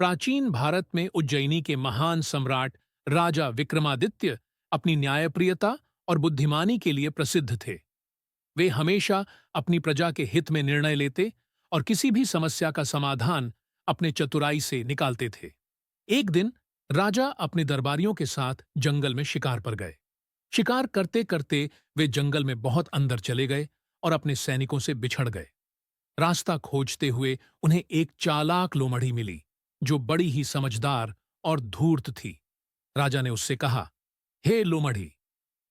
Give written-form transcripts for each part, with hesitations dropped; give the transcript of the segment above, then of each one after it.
प्राचीन भारत में उज्जैनी के महान सम्राट राजा विक्रमादित्य अपनी न्यायप्रियता और बुद्धिमानी के लिए प्रसिद्ध थे। वे हमेशा अपनी प्रजा के हित में निर्णय लेते और किसी भी समस्या का समाधान अपने चतुराई से निकालते थे। एक दिन राजा अपने दरबारियों के साथ जंगल में शिकार पर गए। शिकार करते करते वे जंगल में बहुत अंदर चले गए और अपने सैनिकों से बिछड़ गए। रास्ता खोजते हुए उन्हें एक चालाक लोमड़ी मिली, जो बड़ी ही समझदार और धूर्त थी। राजा ने उससे कहा, हे लोमड़ी,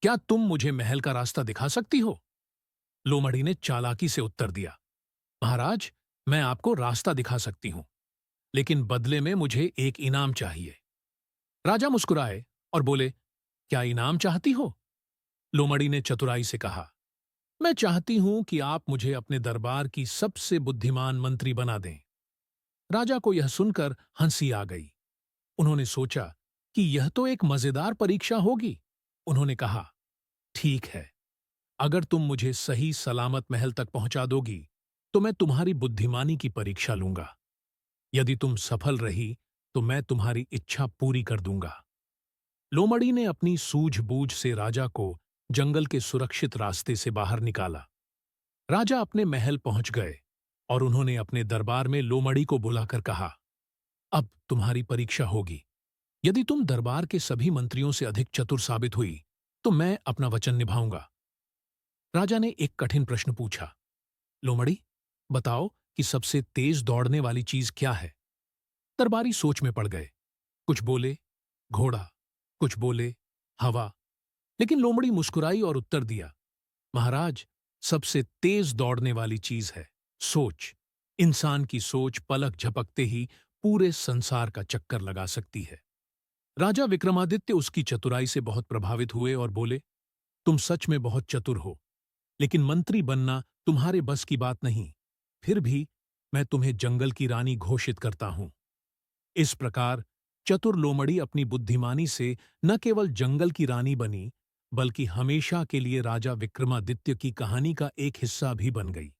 क्या तुम मुझे महल का रास्ता दिखा सकती हो? लोमड़ी ने चालाकी से उत्तर दिया, महाराज, मैं आपको रास्ता दिखा सकती हूं, लेकिन बदले में मुझे एक इनाम चाहिए। राजा मुस्कुराए और बोले, क्या इनाम चाहती हो? लोमड़ी ने चतुराई से कहा, मैं चाहती हूं कि आप मुझे अपने दरबार की सबसे बुद्धिमान मंत्री बना दें। राजा को यह सुनकर हंसी आ गई। उन्होंने सोचा कि यह तो एक मजेदार परीक्षा होगी। उन्होंने कहा, ठीक है, अगर तुम मुझे सही सलामत महल तक पहुंचा दोगी तो मैं तुम्हारी बुद्धिमानी की परीक्षा लूंगा। यदि तुम सफल रही तो मैं तुम्हारी इच्छा पूरी कर दूंगा। लोमड़ी ने अपनी सूझबूझ से राजा को जंगल के सुरक्षित रास्ते से बाहर निकाला। राजा अपने महल पहुंच गए और उन्होंने अपने दरबार में लोमड़ी को बुलाकर कहा, अब तुम्हारी परीक्षा होगी। यदि तुम दरबार के सभी मंत्रियों से अधिक चतुर साबित हुई तो मैं अपना वचन निभाऊंगा। राजा ने एक कठिन प्रश्न पूछा, लोमड़ी, बताओ कि सबसे तेज दौड़ने वाली चीज क्या है? दरबारी सोच में पड़ गए। कुछ बोले घोड़ा, कुछ बोले हवा, लेकिन लोमड़ी मुस्कुराई और उत्तर दिया, महाराज, सबसे तेज दौड़ने वाली चीज है सोच। इंसान की सोच पलक झपकते ही पूरे संसार का चक्कर लगा सकती है। राजा विक्रमादित्य उसकी चतुराई से बहुत प्रभावित हुए और बोले, तुम सच में बहुत चतुर हो, लेकिन मंत्री बनना तुम्हारे बस की बात नहीं। फिर भी मैं तुम्हें जंगल की रानी घोषित करता हूं। इस प्रकार चतुर लोमड़ी अपनी बुद्धिमानी से न केवल जंगल की रानी बनी, बल्कि हमेशा के लिए राजा विक्रमादित्य की कहानी का एक हिस्सा भी बन गई।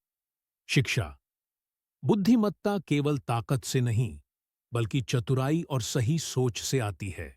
शिक्षा। बुद्धिमत्ता केवल ताकत से नहीं, बल्कि चतुराई और सही सोच से आती है।